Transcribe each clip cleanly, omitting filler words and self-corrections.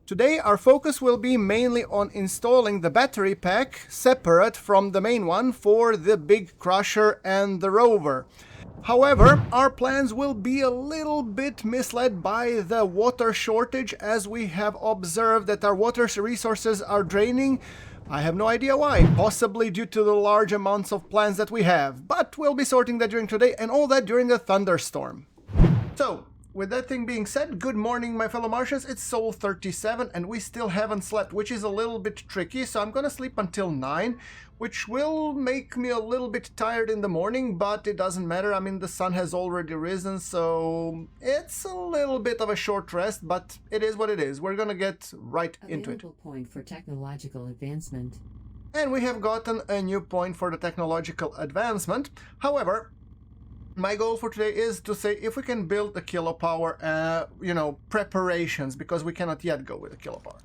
Today our focus will be mainly on installing the battery pack separate from the main one for the big crusher and the rover. However, our plans will be a little bit misled by the water shortage, as we have observed that our water resources are draining. I have no idea why, possibly due to the large amounts of plants that we have, but we'll be sorting that during today, and all that during a thunderstorm. So, with that thing being said, good morning my fellow Martians, it's Soul 37 and we still haven't slept, which is a little bit tricky, so I'm gonna sleep until 9, which will make me a little bit tired in the morning, but it doesn't matter. I mean, the sun has already risen, so it's a little bit of a short rest, but it is what it is. We're gonna get right into it. Available point for technological advancement. And we have gotten a new point for the technological advancement. However, my goal for today is to say if we can build the kilopower, preparations, because we cannot yet go with the kilopower.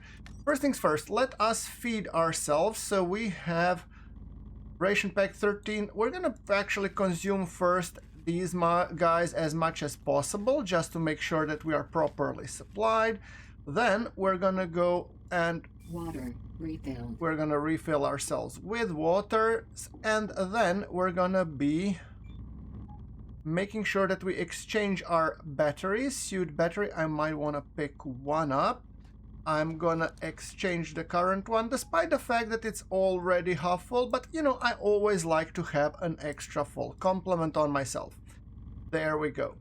First things first, let us feed ourselves. So we have ration pack 13. We're gonna actually consume first these guys as much as possible, just to make sure that we are properly supplied. Then we're gonna go and Water refilled. we're gonna refill ourselves with water, and then we're gonna be making sure that we exchange our batteries. Suit battery, I might want to pick one up. I'm gonna exchange the current one, despite the fact that it's already half full, but I always like to have an extra full complement on myself. There we go.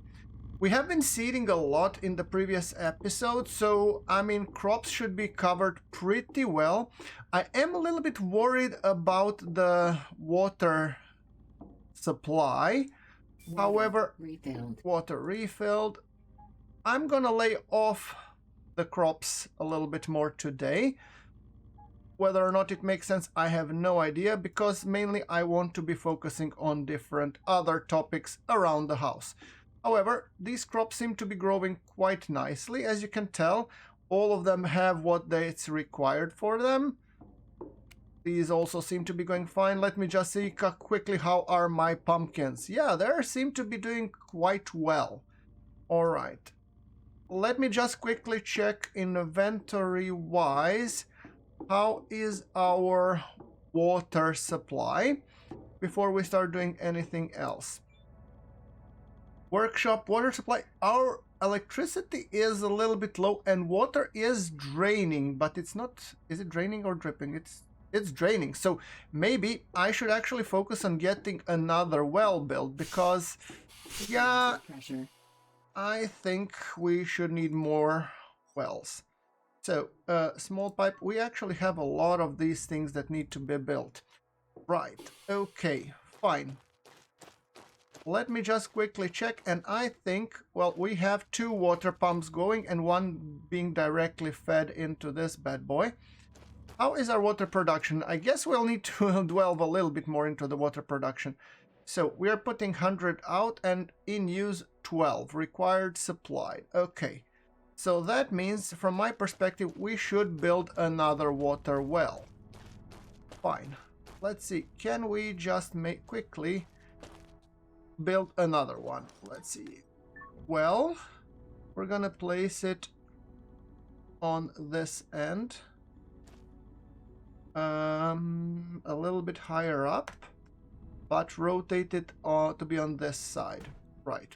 We have been seeding a lot in the previous episode, so I mean, crops should be covered pretty well. I am a little bit worried about the water supply. However, water refilled. I'm gonna lay off the crops a little bit more today. Whether or not it makes sense, I have no idea, because mainly I want to be focusing on different other topics around the house. However, these crops seem to be growing quite nicely. As you can tell, all of them have what it's required for them. These also seem to be going fine. Let me just see quickly, how are my pumpkins? Yeah, they seem to be doing quite well. Alright. Let me just quickly check inventory wise. How is our water supply before we start doing anything else? Workshop, water supply. Our electricity is a little bit low and water is draining, but it's not... Is it draining or dripping? It's draining, so maybe I should actually focus on getting another well built, because yeah, I think we should need more wells. So small pipe, we actually have a lot of these things that need to be built. Right, okay, fine. Let me just quickly check, and I think, well, we have 2 water pumps going and one being directly fed into this bad boy. How is our water production? I guess we'll need to delve a little bit more into the water production. So we are putting 100 out and in use 12. Required supplied. Okay. So that means, from my perspective, we should build another water well. Fine. Let's see. Can we just quickly build another one? Let's see. Well, we're gonna place it on this end. A little bit higher up, but rotate it to be on this side. Right.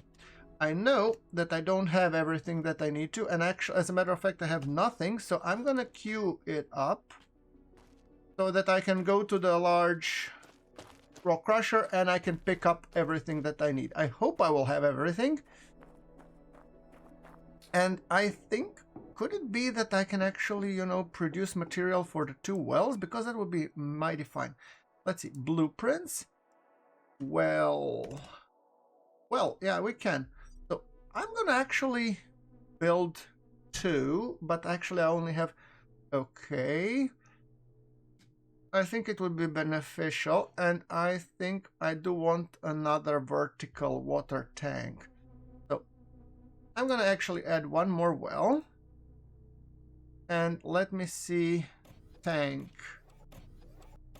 I know that I don't have everything that I need to, and actually, as a matter of fact, I have nothing, so I'm gonna queue it up so that I can go to the large rock crusher and I can pick up everything that I need. I hope I will have everything. And I think, could it be that I can actually, produce material for the 2 wells? Because that would be mighty fine. Let's see, blueprints. Well, yeah, we can. So I'm gonna actually build 2, but actually I only have... Okay. I think it would be beneficial, and I think I do want another vertical water tank. So I'm gonna actually add 1 more well. And let me see, tank.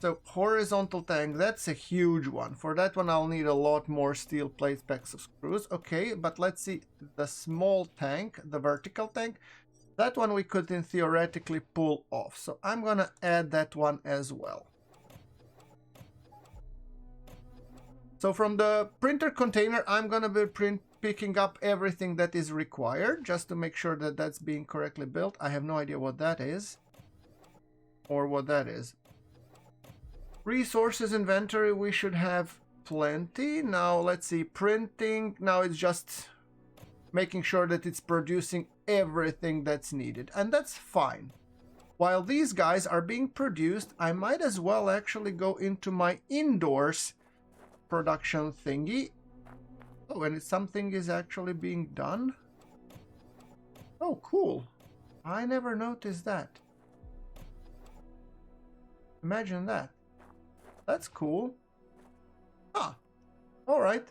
So horizontal tank, that's a huge one. For that one I'll need a lot more steel plates, packs of screws. Okay, but let's see, the small tank, the vertical tank. That one we could theoretically pull off. So I'm gonna add that one as well. So from the printer container, I'm gonna be picking up everything that is required just to make sure that that's being correctly built. I have no idea what that is or what that is. Resources inventory, we should have plenty. Now let's see, printing. Now it's just making sure that it's producing everything that's needed, and that's fine. While these guys are being produced, I might as well actually go into my indoors production thingy. Oh, and something is actually being done. Oh, cool. I never noticed that. Imagine that. That's cool. Ah, all right.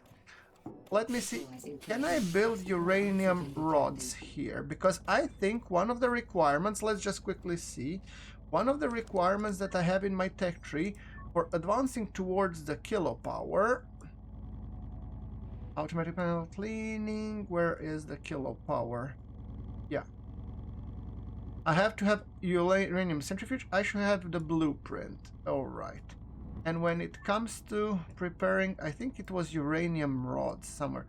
Let me see. Can I build uranium rods here? Because I think one of the requirements, let's just quickly see. One of the requirements that I have in my tech tree for advancing towards the kilopower. Automatic panel cleaning. Where is the kilopower? Yeah. I have to have uranium centrifuge. I should have the blueprint. All right. And when it comes to preparing, I think it was uranium rods somewhere.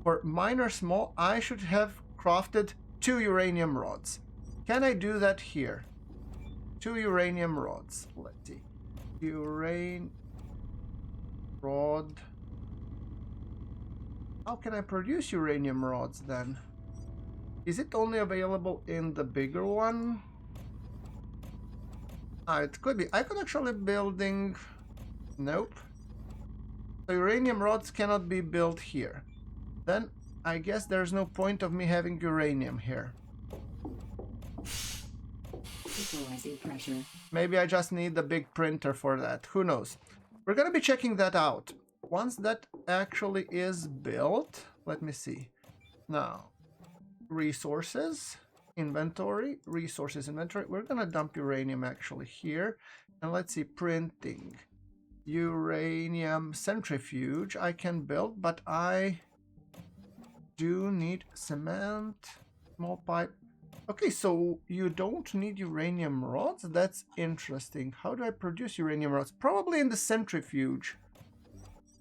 For minor small, I should have crafted 2 uranium rods. Can I do that here? 2 uranium rods. Let's see. Uranium rod. How can I produce uranium rods then? Is it only available in the bigger one? It could be. I could actually building. Nope. The uranium rods cannot be built here. Then I guess there's no point of me having uranium here. Equalizing pressure. Maybe I just need the big printer for that. Who knows? We're gonna be checking that out. Once that actually is built, let me see. Now, resources. Inventory, resources inventory. We're gonna dump uranium actually here. And let's see, printing. Uranium centrifuge I can build, but I do need cement, small pipe. Okay, so you don't need uranium rods? That's interesting. How do I produce uranium rods? Probably in the centrifuge.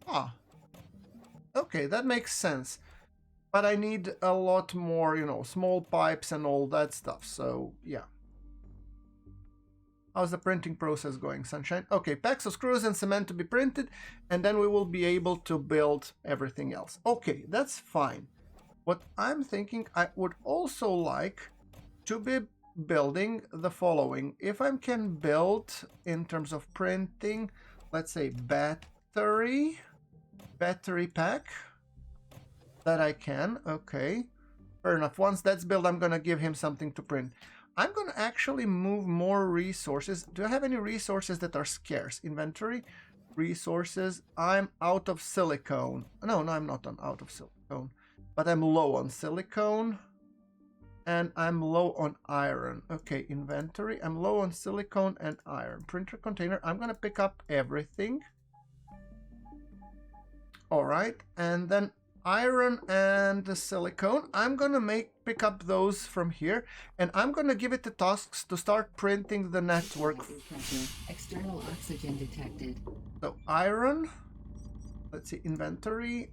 Ah. Okay, that makes sense. But I need a lot more, you know, small pipes and all that stuff. So, yeah. How's the printing process going, Sunshine? Okay, packs of screws and cement to be printed, and then we will be able to build everything else. Okay, that's fine. What I'm thinking, I would also like to be building the following. If I can build, in terms of printing, let's say battery pack. That I can. Okay, fair enough. Once that's built, I'm gonna give him something to print. I'm gonna actually move more resources. Do I have any resources that are scarce? Inventory, resources. I'm out of silicone. No, I'm not out of silicone, but I'm low on silicone and I'm low on iron. Okay, inventory. I'm low on silicone and iron. Printer container. I'm gonna pick up everything. All right, and then iron and the silicone, I'm gonna pick up those from here, and I'm gonna give it the tasks to start printing the network. External oxygen detected. So iron, let's see, inventory.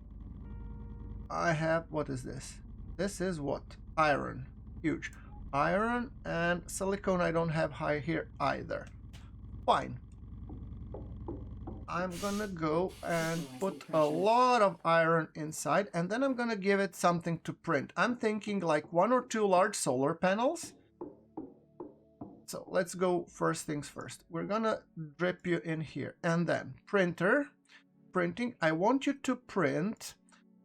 I have, what is this? This is what? Iron, huge. Iron and silicone I don't have high here either. Fine. I'm gonna go and put a lot of iron inside, and then I'm gonna give it something to print. I'm thinking like 1 or 2 large solar panels. So let's go first things first. We're gonna drip you in here, and then printing. I want you to print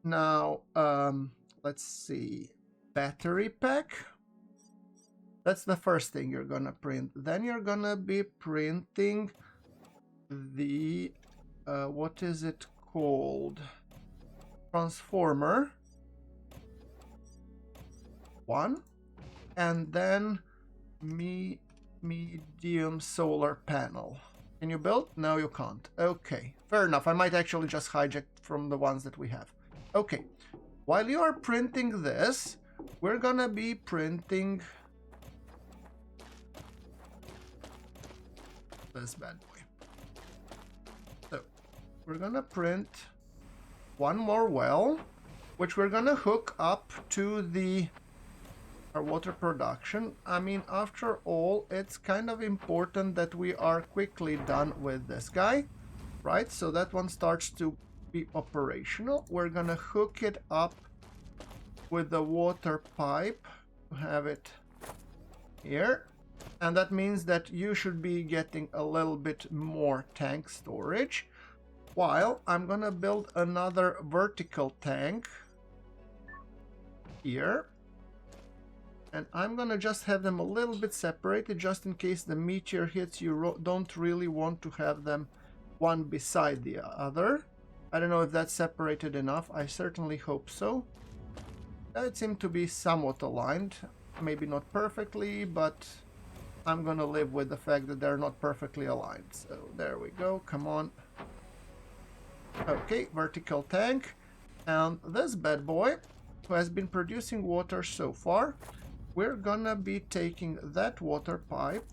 now. Let's see, battery pack. That's the first thing you're gonna print. Then you're gonna be printing the what is it called? Transformer 1, and then medium solar panel. Can you build? No, you can't. Okay, fair enough. I might actually just hijack from the ones that we have. Okay, while you are printing this, we're gonna be printing this bad boy. So we're gonna print one more well, which we're gonna hook up to our water production. I mean, after all, it's kind of important that we are quickly done with this guy, right? So that one starts to be operational. We're gonna hook it up with the water pipe to have it here. And that means that you should be getting a little bit more tank storage, while I'm gonna build another vertical tank here. And I'm gonna just have them a little bit separated, just in case the meteor hits. You don't really want to have them one beside the other. I don't know if that's separated enough. I certainly hope so. It seemed to be somewhat aligned. Maybe not perfectly, but I'm gonna live with the fact that they're not perfectly aligned. So there we go. Come on. Okay, vertical tank. And this bad boy, who has been producing water so far, we're gonna be taking that water pipe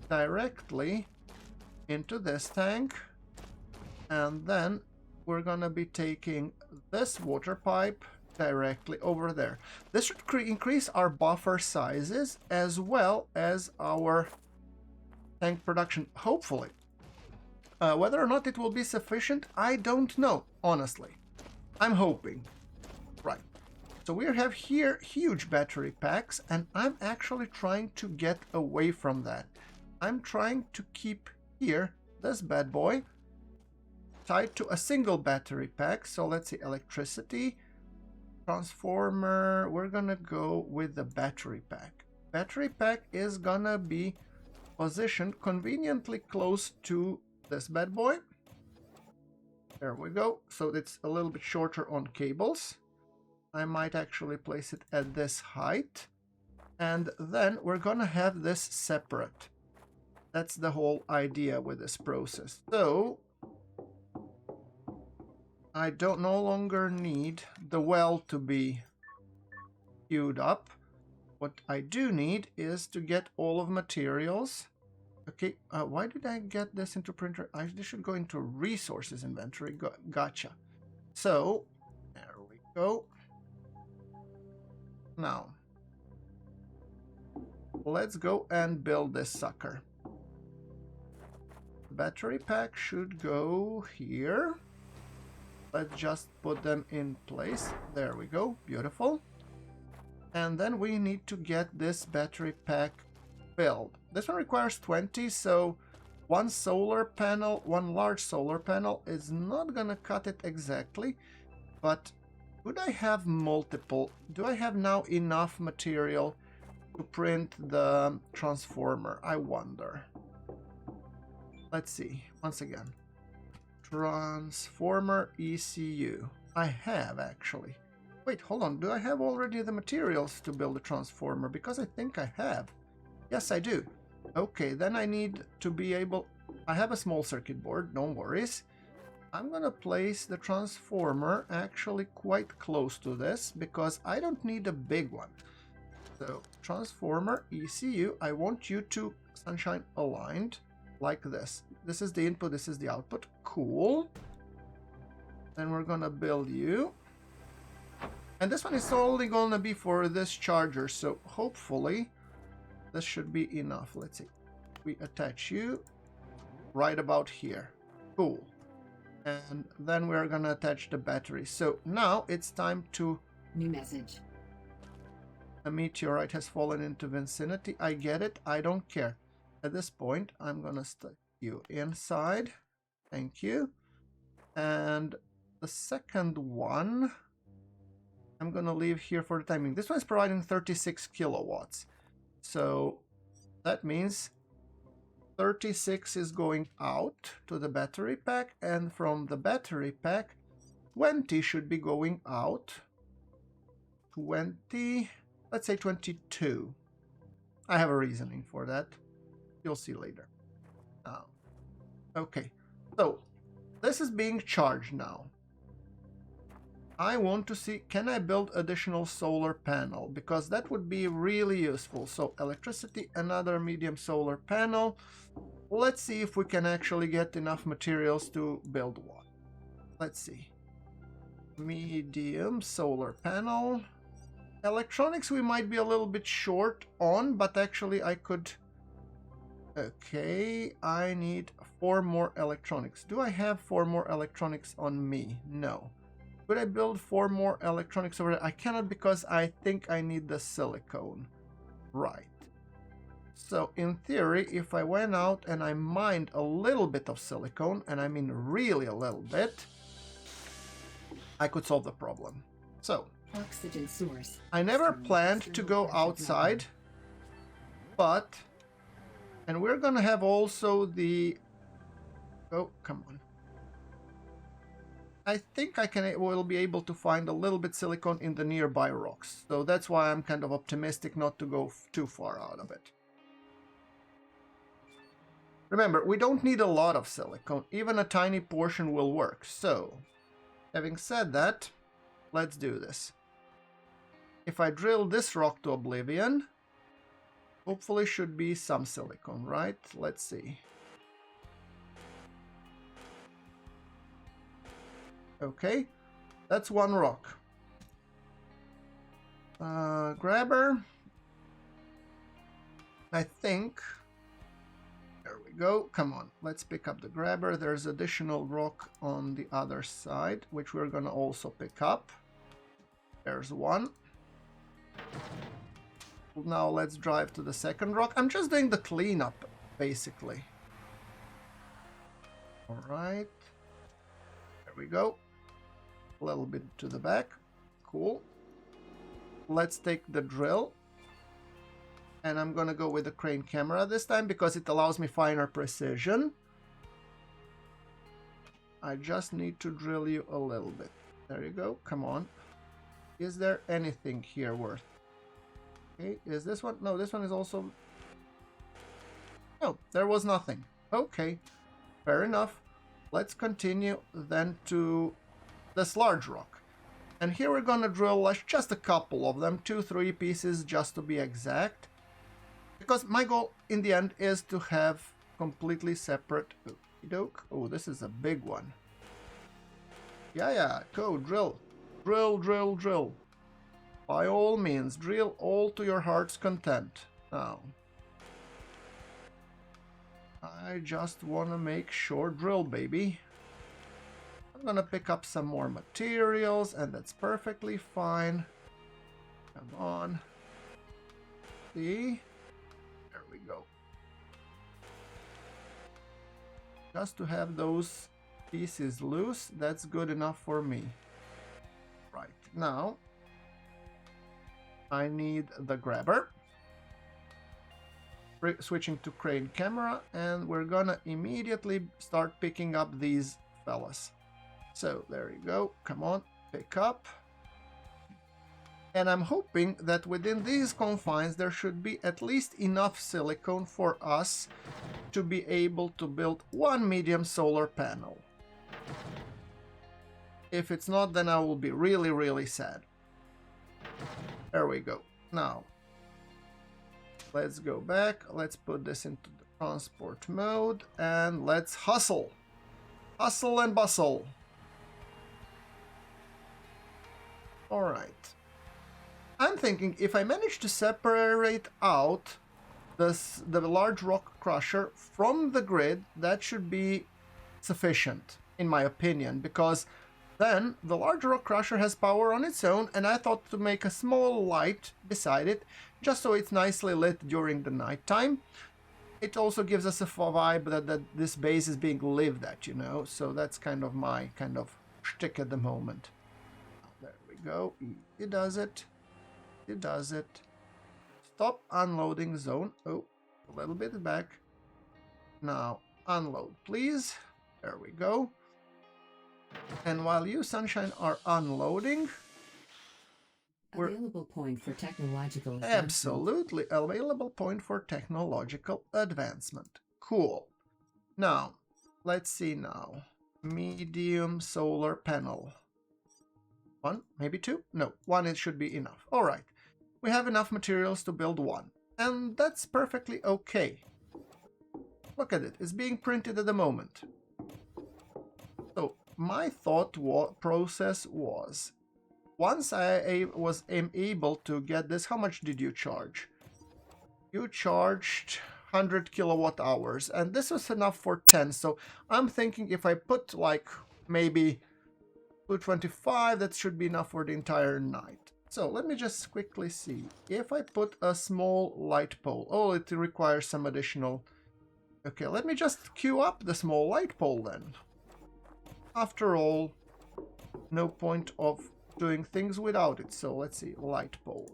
directly into this tank, and then we're gonna be taking this water pipe directly over there. This should increase our buffer sizes as well as our tank production, hopefully. Whether or not it will be sufficient, I don't know, honestly. I'm hoping. Right. So we have here huge battery packs, and I'm actually trying to get away from that. I'm trying to keep here this bad boy tied to a single battery pack. So let's see, electricity, transformer. We're gonna go with the battery pack. Battery pack is gonna be positioned conveniently close to this bad boy. There we go. So it's a little bit shorter on cables. I might actually place it at this height. And then we're gonna have this separate. That's the whole idea with this process. So I don't no longer need the well to be queued up. What I do need is to get all of materials. Okay, why did I get this into printer? This should go into resources inventory. Gotcha. So there we go. Now, let's go and build this sucker. Battery pack should go here. Let's just put them in place. There we go. Beautiful. And then we need to get this battery pack built. This one requires 20, so one solar panel, one large solar panel is not gonna cut it exactly, but could I have multiple? Do I have now enough material to print the transformer? I wonder. Let's see. Once again. Transformer ECU. I have actually. Wait, hold on. Do I have already the materials to build a transformer? Because I think I have. Yes, I do. Okay, then I need to be able... I have a small circuit board, no worries. I'm gonna place the transformer actually quite close to this because I don't need a big one. So, transformer ECU, I want you to sunshine aligned like this. This is the input, this is the output. Cool. Then we're gonna build you. And this one is only gonna be for this charger, so hopefully this should be enough. Let's see. We attach you right about here. Cool. And then we're gonna attach the battery. So now it's time to... New message. A meteorite has fallen into vicinity. I get it. I don't care. At this point, I'm gonna stick you inside. Thank you. And the second one, I'm gonna leave here for the timing. This one is providing 36 kilowatts. So that means 36 is going out to the battery pack, and from the battery pack 20 should be going out. 20, let's say 22. I have a reasoning for that. You'll see later. Okay, so this is being charged now. I want to see, can I build additional solar panel? Because that would be really useful. So electricity, another medium solar panel. Let's see if we can actually get enough materials to build one. Let's see. Medium solar panel. Electronics we might be a little bit short on, but actually I could... Okay, I need 4 more electronics. Do I have 4 more electronics on me? No. Could I build 4 more electronics over there? I cannot because I think I need the silicone. Right. So in theory, if I went out and I mined a little bit of silicone, and I mean really a little bit, I could solve the problem. So, Oxygen source. I never External- planned to external go pressure outside, but... And we're gonna have also the... Oh, come on. I think will be able to find a little bit silicone in the nearby rocks. So that's why I'm kind of optimistic not to go too far out of it. Remember, we don't need a lot of silicone. Even a tiny portion will work. So, having said that, let's do this. If I drill this rock to oblivion, hopefully should be some silicone, right? Let's see. Okay, that's one rock. Grabber. I think... There we go. Come on, let's pick up the grabber. There's additional rock on the other side, which we're gonna also pick up. There's one. Now let's drive to the second rock. I'm just doing the cleanup, basically. Alright. There we go. A little bit to the back. Cool. Let's take the drill. And I'm gonna go with the crane camera this time because it allows me finer precision. I just need to drill you a little bit. There you go. Come on. Is there anything here worth? Okay, is this one? No, this one is also... No, there was nothing. Okay, fair enough. Let's continue then to this large rock. And here we're gonna drill just a couple of them, 2-3 pieces just to be exact. Because my goal in the end is to have completely separate... Oh, this is a big one. Yeah, go, drill. Drill. By all means, drill all to your heart's content. Now, I just want to make sure, drill baby. I'm gonna pick up some more materials and that's perfectly fine. Come on. See? There we go. Just to have those pieces loose, that's good enough for me. Right, now I need the grabber. Switching to crane camera, and we're gonna immediately start picking up these fellas. So there you go, come on, pick up. And I'm hoping that within these confines there should be at least enough silicone for us to be able to build one medium solar panel. If it's not, then I will be really, really sad. There we go. Now, let's go back. Let's put this into the transport mode and let's hustle. Hustle and bustle. All right. I'm thinking if I manage to separate out the large rock crusher from the grid, that should be sufficient, in my opinion, because then the large rock crusher has power on its own, and I thought to make a small light beside it, just so it's nicely lit during the nighttime. It also gives us a vibe that this base is being lived at, you know, so that's kind of my kind of shtick at the moment. There we go. It does it. It does it. Stop unloading zone. Oh, a little bit back. Now, unload, please. There we go. And while you, Sunshine, are unloading... Available point for technological advancement. Absolutely available point for technological advancement. Cool. Now, let's see now. Medium solar panel. 1, maybe 2? No, 1 it should be enough. All right. We have enough materials to build 1. And that's perfectly okay. Look at it. It's being printed at the moment. So my thought process was, once I am able to get this, how much did you charge? You charged 100 kilowatt hours, and this was enough for 10. So I'm thinking if I put like maybe 225, that should be enough for the entire night. So let me just quickly see. If I put a small light pole, oh, it requires some additional. Okay, let me just queue up the small light pole then. After all, no point of doing things without it. So let's see, light pole.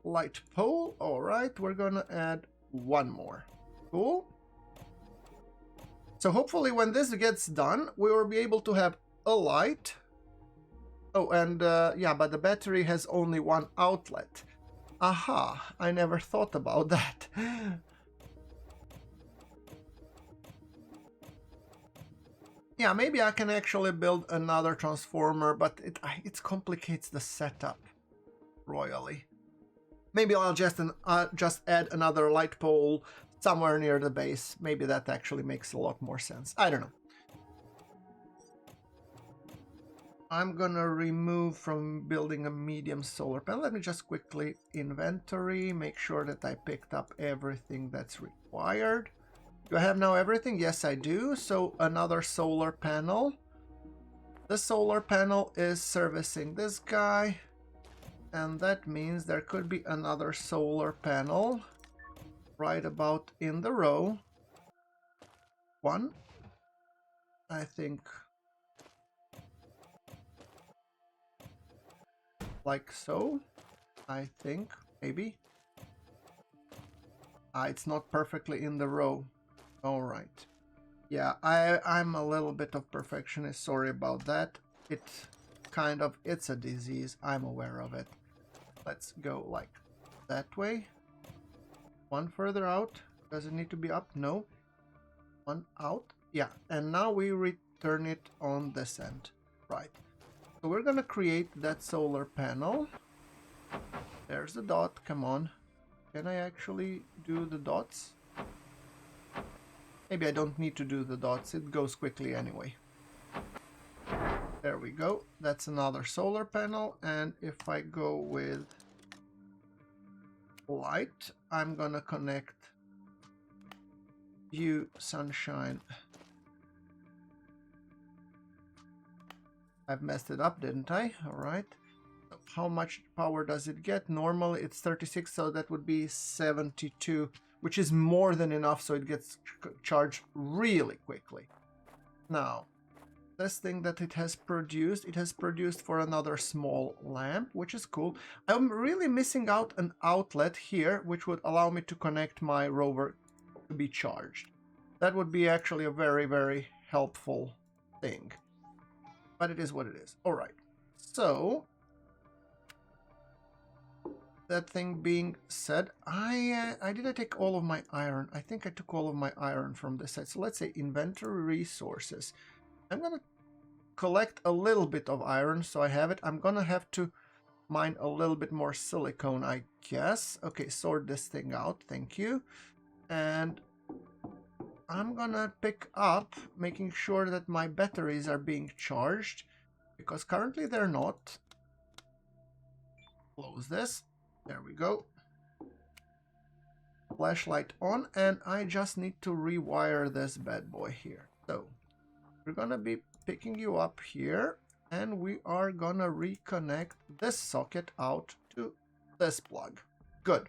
Light pole, all right, we're gonna add one more. Cool. So hopefully when this gets done, we will be able to have a light. Oh, and yeah, but the battery has only one outlet. Aha, I never thought about that. Yeah, maybe I can actually build another transformer, but it complicates the setup royally. Maybe I'll just add another light pole somewhere near the base. Maybe that actually makes a lot more sense. I don't know. I'm gonna remove from building a medium solar panel. Let me just quickly inventory, make sure that I picked up everything that's required. Do I have now everything? Yes, I do. So another solar panel. The solar panel is servicing this guy. And that means there could be another solar panel right about in the row. One. I think. Like so. I think. Maybe. It's not perfectly in the row. All right. Yeah, I'm a little bit of perfectionist. Sorry about that. It's a disease. I'm aware of it. Let's go like that way. One further out. Does it need to be up? No. One out. Yeah, and now we return it on this end. Right. So we're gonna create that solar panel. There's the dot. Come on. Can I actually do the dots? Maybe I don't need to do the dots, it goes quickly anyway. There we go, that's another solar panel, and if I go with light, I'm gonna connect you, sunshine. I've messed it up, didn't I? Alright. How much power does it get? Normally it's 36, so that would be 72. Which is more than enough, so it gets charged really quickly. Now, this thing that it has produced for another small lamp, which is cool. I'm really missing out an outlet here, which would allow me to connect my rover to be charged. That would be actually a very, very helpful thing. But it is what it is. All right. So, that thing being said, did I take all of my iron? I think I took all of my iron from this side. So let's say inventory resources. I'm gonna collect a little bit of iron, so I have it. I'm gonna have to mine a little bit more silicone, I guess. Okay, sort this thing out. Thank you. And I'm gonna pick up, making sure that my batteries are being charged, because currently they're not. Close this. There we go. Flashlight on, and I just need to rewire this bad boy here. So we're gonna be picking you up here, and we are gonna reconnect this socket out to this plug. Good.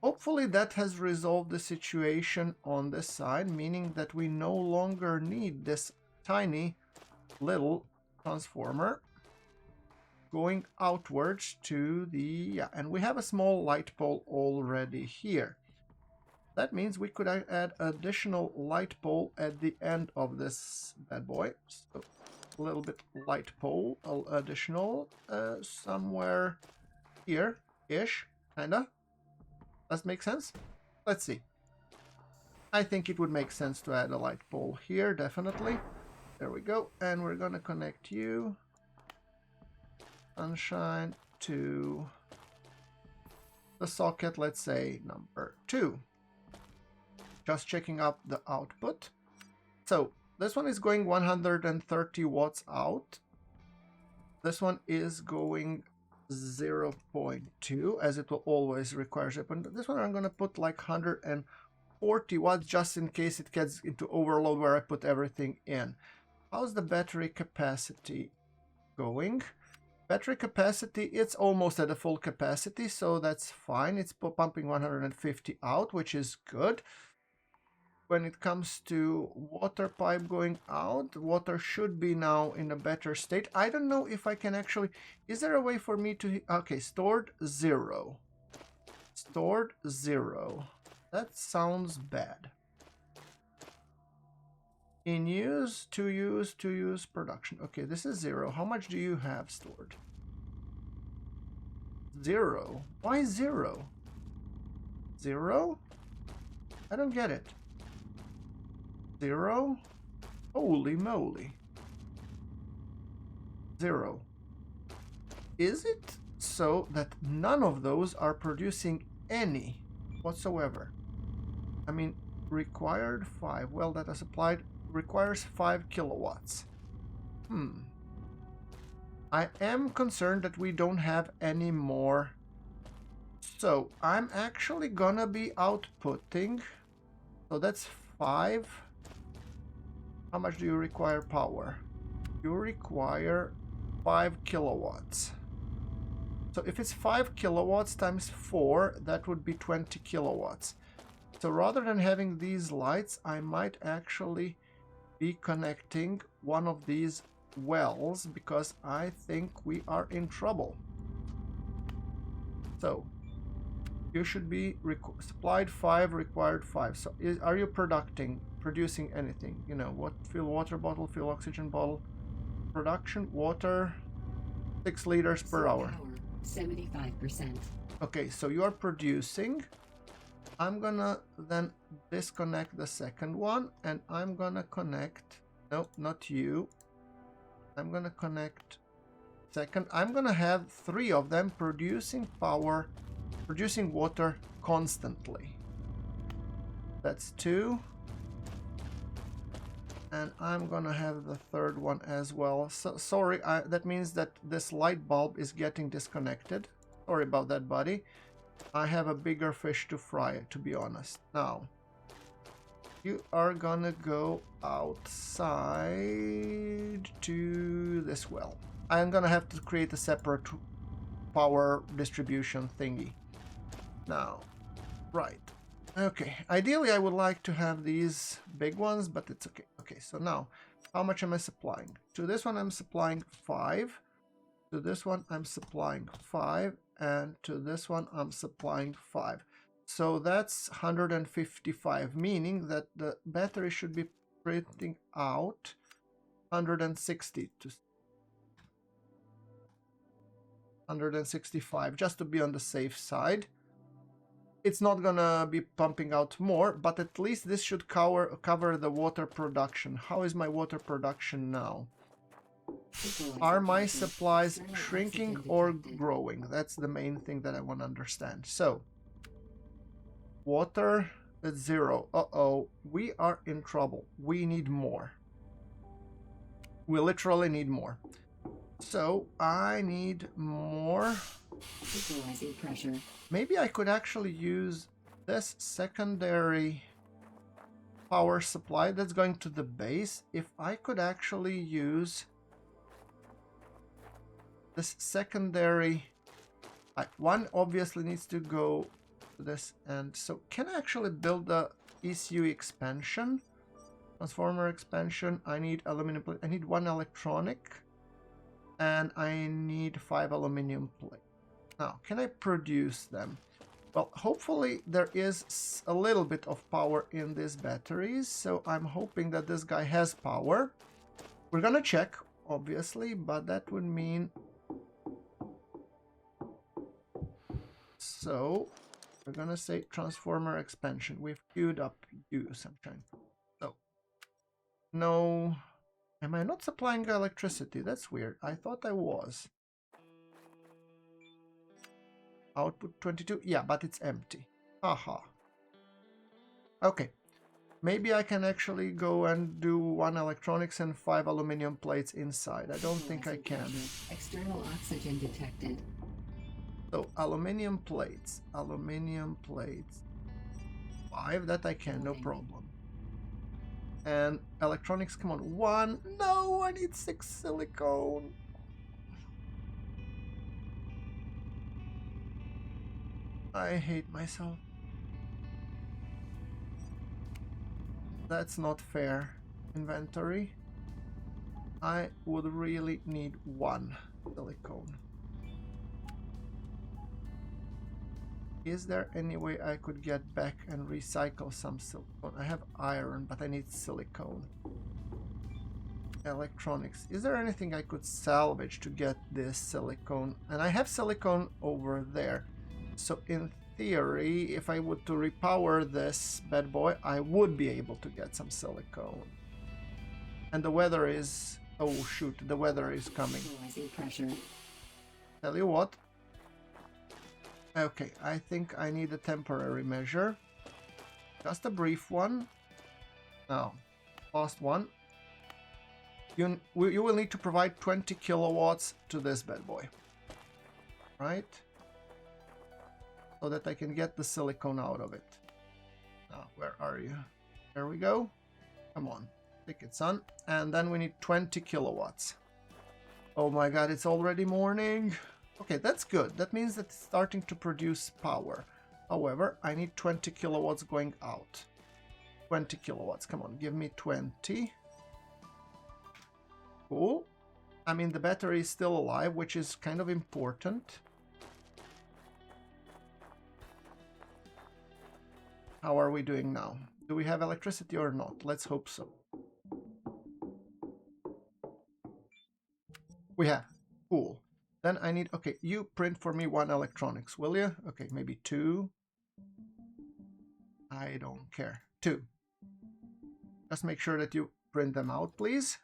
Hopefully that has resolved the situation on this side, meaning that we no longer need this tiny little transformer going outwards to the, yeah, and we have a small light pole already here. That means we could add additional light pole at the end of this bad boy. So a little bit light pole, additional, somewhere here-ish, kinda. Does it make sense? Let's see. I think it would make sense to add a light pole here, definitely. There we go, and we're gonna connect you, sunshine, to the socket, let's say number 2. Just checking up the output. So this one is going 130 watts out. This one is going 0.2, as it will always require it. But this one I'm going to put like 140 watts just in case it gets into overload where I put everything in. How's the battery capacity going? Battery capacity, it's almost at a full capacity, so that's fine. It's pumping 150 out, which is good. When it comes to water pipe going out, water should be now in a better state. I don't know if I can actually... Is there a way for me to... Okay, stored 0. Stored 0. That sounds bad. In use, to use production. Okay, this is 0. How much do you have stored? 0. Why 0? 0? I don't get it. 0? Holy moly. 0. Is it so that none of those are producing any whatsoever? I mean, required 5. Well, data supplied requires 5 kilowatts. I am concerned that we don't have any more. So I'm actually gonna be outputting. So that's 5. How much do you require power? You require 5 kilowatts. So if it's 5 kilowatts times 4, that would be 20 kilowatts. So rather than having these lights, I might actually be connecting one of these wells because I think we are in trouble. So you should be supplied 5, required 5. So are you producing anything? You know, what? Fill water bottle, fill oxygen bottle. Production water, 6 liters per hour. 75%. Okay, so you are producing. I'm gonna then disconnect the second one, and I'm gonna connect. No, not you. I'm gonna connect second. I'm gonna have 3 of them producing power, producing water constantly. That's 2. And I'm gonna have the third one as well. So sorry, that means that this light bulb is getting disconnected. Sorry about that, buddy. I have a bigger fish to fry, to be honest. Now, you are gonna go outside to this well. I'm gonna have to create a separate power distribution thingy. Now, right. Okay, ideally I would like to have these big ones, but it's okay. Okay, so now, how much am I supplying? To this one I'm supplying 5. To this one I'm supplying 5. And to this one I'm supplying 5. So that's 155, meaning that the battery should be printing out 160 to 165, just to be on the safe side. It's not gonna be pumping out more, but at least this should cover the water production. How is my water production now? Are my supplies shrinking or growing? That's the main thing that I want to understand. So, water at 0. Uh-oh, we are in trouble. We need more. We literally need more. So, I need more. Equalizing pressure. Maybe I could actually use this secondary power supply that's going to the base. If I could actually use this secondary, one obviously needs to go to this end. So can I actually build the ECU expansion, transformer expansion? I need aluminum plate. I need 1 electronic, and I need 5 aluminum plate. Now, can I produce them? Well, hopefully there is a little bit of power in these batteries, so I'm hoping that this guy has power. We're gonna check, obviously, but that would mean... So, we're gonna say transformer expansion. We've queued up you, Sunshine. So, no... Am I not supplying electricity? That's weird. I thought I was. Output 22. Yeah, but it's empty. Haha. Okay. Maybe I can actually go and do 1 electronics and 5 aluminum plates inside. I don't think I can. External oxygen detected. So, aluminum plates. 5, that I can, no problem. And electronics, come on. 1. No, I need 6 silicone. I hate myself. That's not fair. Inventory. I would really need 1 silicone. Is there any way I could get back and recycle some silicone? I have iron, but I need silicone. Electronics. Is there anything I could salvage to get this silicone? And I have silicone over there. So in theory, if I would to repower this bad boy, I would be able to get some silicone. And the weather is... Oh shoot, the weather is coming. Rising pressure. Tell you what. Okay, I think I need a temporary measure. Just a brief one. Now, last one. You will need to provide 20 kilowatts to this bad boy. Right? So that I can get the silicone out of it. Now, where are you? There we go. Come on. Take it, son. And then we need 20 kilowatts. Oh my god, it's already morning. Okay, that's good. That means that it's starting to produce power. However, I need 20 kilowatts going out. 20 kilowatts. Come on, give me 20. Cool. I mean, the battery is still alive, which is kind of important. How are we doing now? Do we have electricity or not? Let's hope so. We have. Cool. Then I need... Okay, you print for me 1 electronics, will you? Okay, maybe 2. I don't care. 2. Just make sure that you print them out, please.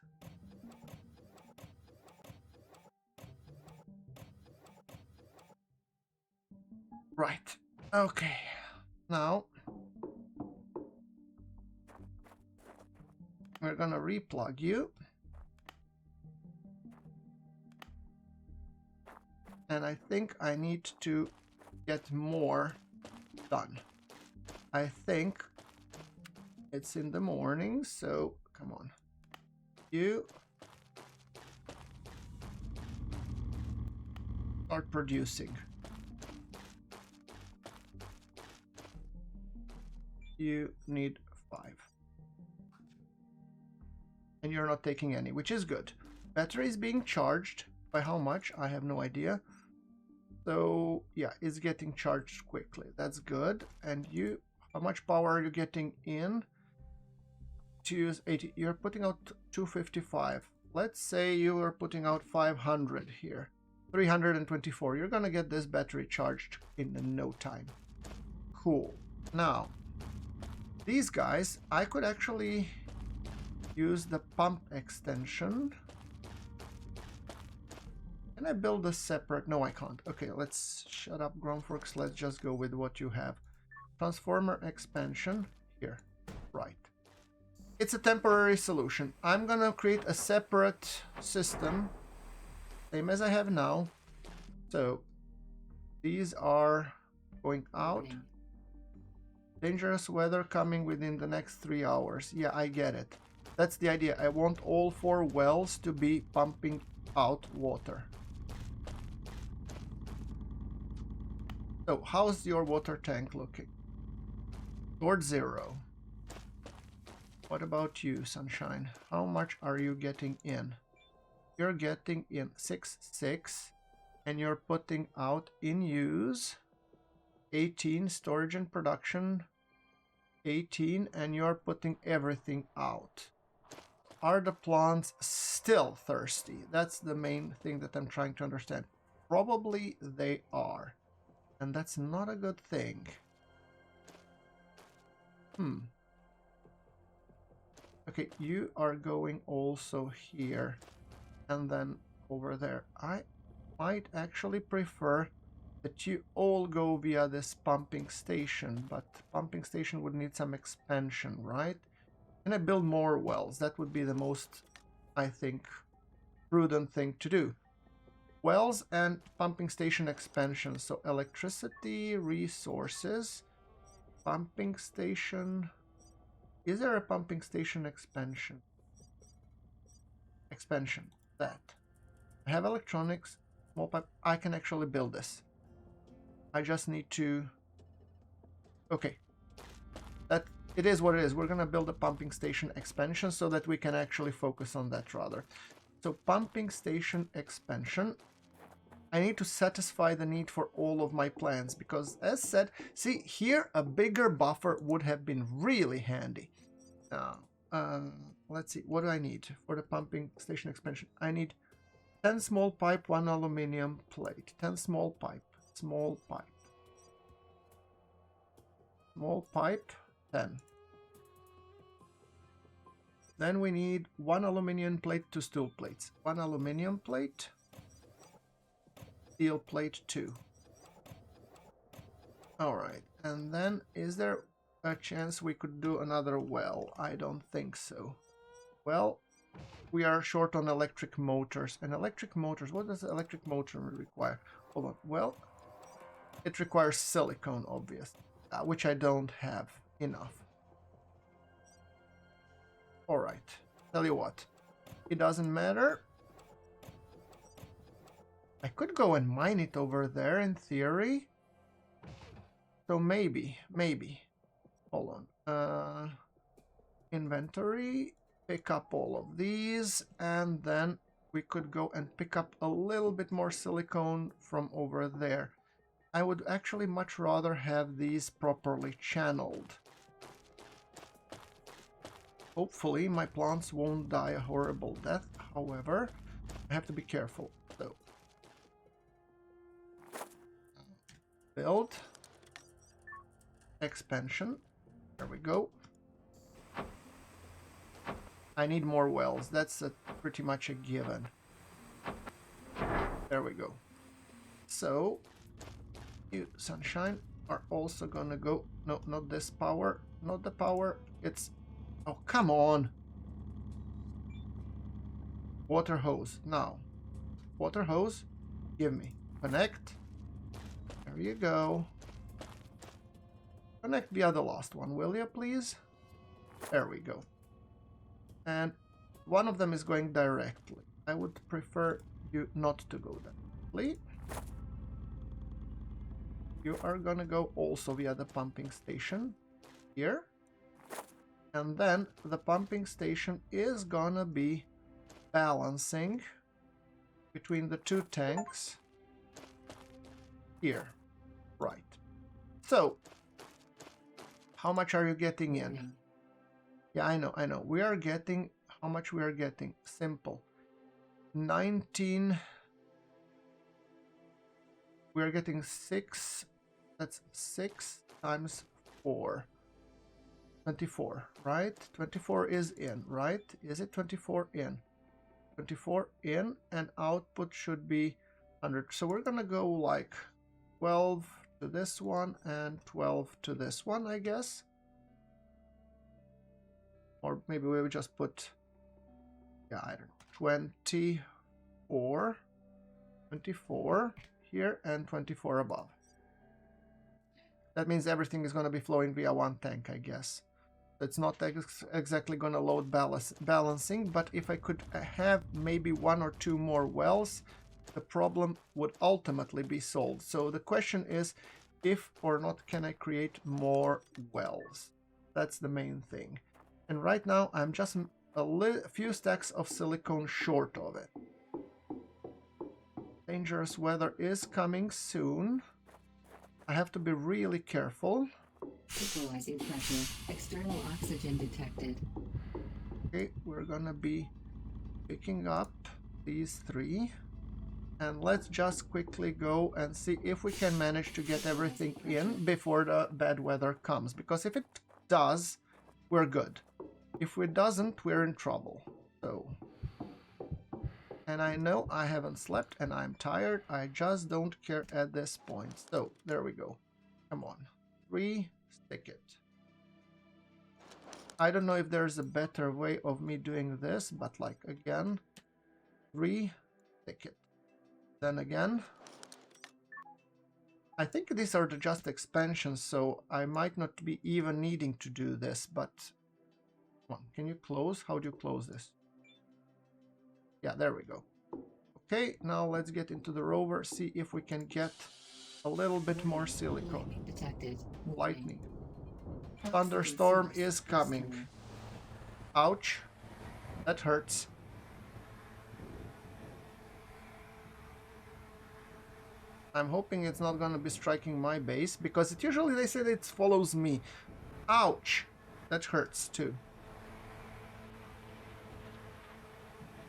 Right. Okay. Now... we're gonna replug you. And I think I need to get more done. I think it's in the morning, so come on. You start producing. You need 5. And you're not taking any, which is good. Battery is being charged. By how much? I have no idea. So yeah, it's getting charged quickly. That's good. And you, how much power are you getting in? To use 80. You're putting out 255. Let's say you are putting out 500 here. 324. You're gonna get this battery charged in no time. Cool. Now, these guys, I could actually use the pump extension. Can I build a separate... No, I can't. Okay, let's shut up, Gromforks. Let's just go with what you have. Transformer expansion. Here. Right. It's a temporary solution. I'm gonna create a separate system. Same as I have now. So, these are going out. Dangerous weather coming within the next 3 hours. Yeah, I get it. That's the idea. I want all 4 wells to be pumping out water. So, how's your water tank looking? Towards 0. What about you, Sunshine? How much are you getting in? You're getting in 6, and you're putting out in use 18, storage and production 18, and you're putting everything out. Are the plants still thirsty? That's the main thing that I'm trying to understand. Probably they are. And that's not a good thing. Okay, you are going also here. And then over there. I might actually prefer that you all go via this pumping station, but pumping station would need some expansion, right? Can I build more wells? That would be the most, I think, prudent thing to do. Wells and pumping station expansion. So electricity, resources, pumping station. Is there a pumping station expansion? Expansion. That. I have electronics, small pipe. I can actually build this. I just need to... Okay. That it is what it is. We're gonna build a pumping station expansion so that we can actually focus on that rather. So pumping station expansion. I need to satisfy the need for all of my plans because, as said, see here a bigger buffer would have been really handy. Let's see, what do I need for the pumping station expansion? I need 10 small pipe, 1 aluminium plate. 10 small pipe, small pipe. Small pipe, 10. Then we need 1 aluminium plate, 2 steel plates. 1 aluminium plate, steel plate 2. Alright, and then is there a chance we could do another well? I don't think so. Well, we are short on electric motors. And electric motors, what does electric motor require? Hold on, well, it requires silicone, obviously, which I don't have enough. Alright, tell you what, it doesn't matter. I could go and mine it over there in theory. So maybe. Hold on. Inventory. Pick up all of these. And then we could go and pick up a little bit more silicone from over there. I would actually much rather have these properly channeled. Hopefully my plants won't die a horrible death. However, I have to be careful. So. Build. Expansion. There we go. I need more wells. That's pretty much a given. There we go. So, you, sunshine, are also gonna go... No, not this power. Not the power. It's... Oh, come on! Water hose. Now. Water hose. Give me. Connect. There you go. Connect via the last one, will you, please? There we go. And one of them is going directly. I would prefer you not to go directly. You are gonna go also via the pumping station here. And then the pumping station is gonna be balancing between the two tanks here. Right. So, how much are you getting in? Yeah, I know. We are getting... How much we are getting? Simple. 19... We are getting 6... That's 6 times 4. 24, right? 24 is in, right? Is it 24 in? 24 in, and output should be 100. So we're gonna go like 12 to this one and 12 to this one, I guess. Or maybe we would just put, yeah, I don't know, 24 here and 24 above. That means everything is going to be flowing via one tank, I guess. It's not exactly going to load balancing, but if I could have maybe 1 or 2 more wells, the problem would ultimately be solved. So the question is, if or not can I create more wells? That's the main thing. And right now I'm just a few stacks of silicone short of it. Dangerous weather is coming soon. I have to be really careful. Equalizing pressure. External oxygen detected. Okay, we're gonna be picking up these 3. And let's just quickly go and see if we can manage to get everything in before the bad weather comes. Because if it does, we're good. If it doesn't, we're in trouble. So, And I know I haven't slept and I'm tired. I just don't care at this point. So, there we go. Come on. 3, stick it. I don't know if there's a better way of me doing this, but like again, 3, stick it. Then again. I think these are just expansions, so I might not be even needing to do this, but come on, can you close? How do you close this? Yeah, there we go. Okay, now let's get into the rover, see if we can get a little bit more silicone. Lightning detected. Lightning. Thunderstorm is coming. Ouch. That hurts. I'm hoping it's not gonna be striking my base, because it usually they say that it follows me. Ouch! That hurts too.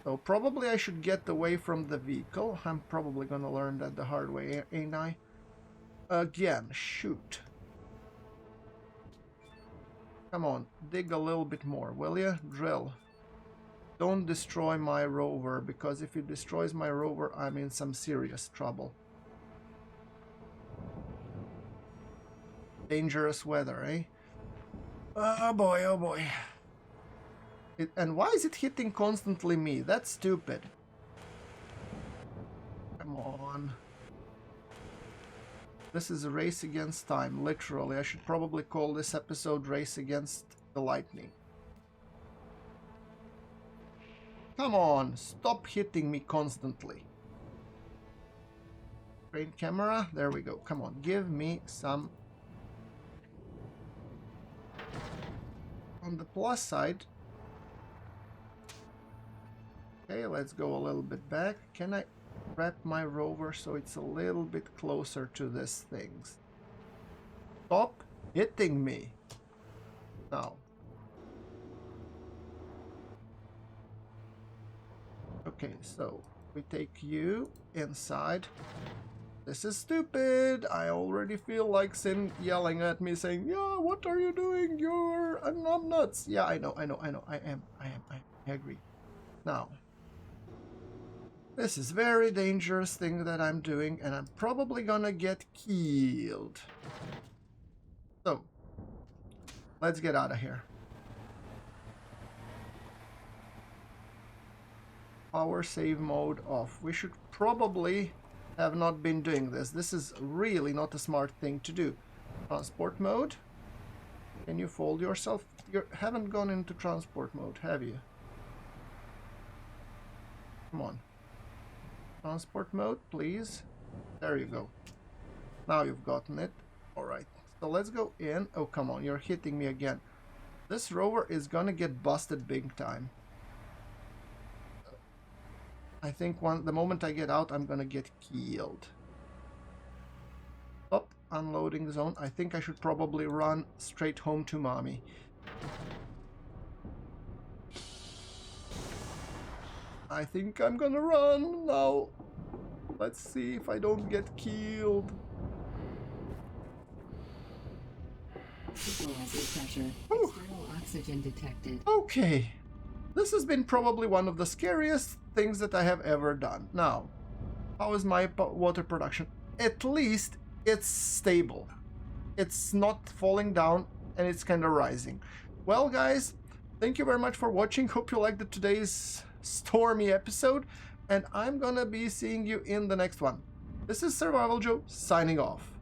So probably I should get away from the vehicle. I'm probably gonna learn that the hard way, ain't I? Again, shoot. Come on, dig a little bit more, will ya? Drill. Don't destroy my rover, because if it destroys my rover, I'm in some serious trouble. Dangerous weather, eh? Oh boy, oh boy. And why is it hitting constantly me? That's stupid. Come on. This is a race against time, literally. I should probably call this episode Race Against the Lightning. Come on, stop hitting me constantly. Train camera, there we go. Come on, give me some. On the plus side, okay, let's go a little bit back. Can I wrap my rover so it's a little bit closer to this thing? Stop hitting me. Now. Okay, so we take you inside. This is stupid. I already feel like Sin yelling at me saying, yeah, what are you doing? I'm nuts. Yeah, I know. I am. I agree. Now, this is very dangerous thing that I'm doing, and I'm probably gonna get killed. So, let's get out of here. Power save mode off. We should probably have not been doing this. This is really not a smart thing to do. Transport mode. Can you fold yourself? You haven't gone into transport mode, have you? Come on. Transport mode, please. There you go. Now you've gotten it. Alright. So let's go in. Oh, come on. You're hitting me again. This rover is gonna get busted big time. I think the moment I get out, I'm gonna get killed. Stop unloading zone. I think I should probably run straight home to mommy. I think I'm gonna run now. Let's see if I don't get killed. Equalizing pressure. External oxygen detected. Okay. This has been probably one of the scariest things that I have ever done. Now, how is my water production? At least it's stable. It's not falling down and it's kind of rising. Well, guys, thank you very much for watching. Hope you liked today's stormy episode, and I'm gonna be seeing you in the next one. This is Survival Joe signing off.